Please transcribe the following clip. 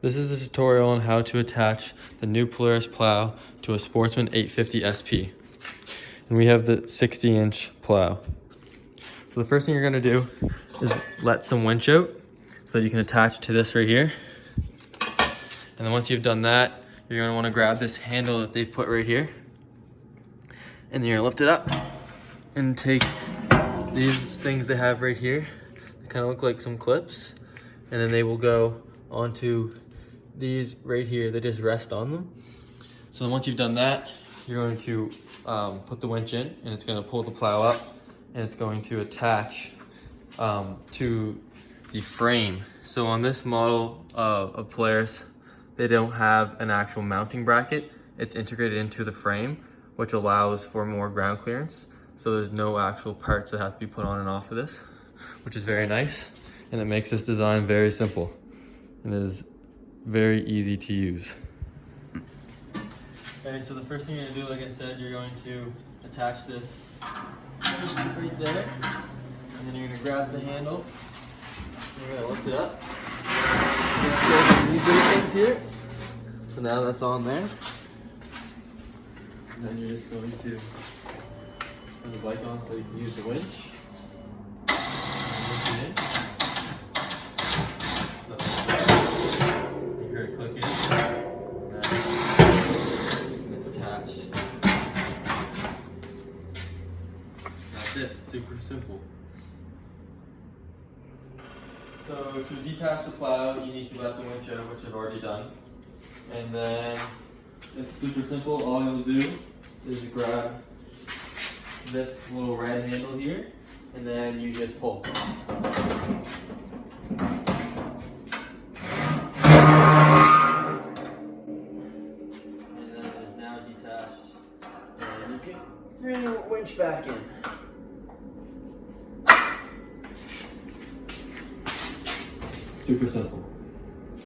This is a tutorial on how to attach the new Polaris plow to a Sportsman 850 SP. And we have the 60-inch plow. So the first thing you're gonna do is let some winch out so that you can attach to this right here. And then once you've done that, you're gonna wanna grab this handle that they've put right here. And then you're gonna lift it up and take these things they have right here. They kind of look like some clips. And then they will go onto these right here. They just rest on them. So then once you've done that, you're going to put the winch in, and it's going to pull the plow up, and it's going to attach to the frame. So on this model of Polaris, they don't have an actual mounting bracket. It's integrated into the frame, which allows for more ground clearance. So there's no actual parts that have to be put on and off of this, which is very nice. And it makes this design very simple. It is very easy to use. Okay, so the first thing you're gonna do, like I said, you're going to attach this right there. And then you're gonna grab the handle. You're gonna lift it up. These little things here. So now that's on there. And then you're just going to turn the bike on so you can use the winch. That's it, super simple. So to detach the plow, you need to let the winch out, which I've already done. And then it's super simple. All you'll do is grab this little red handle here, and then you just pull. And then it is now detached, and you can bring the winch back in. Super simple.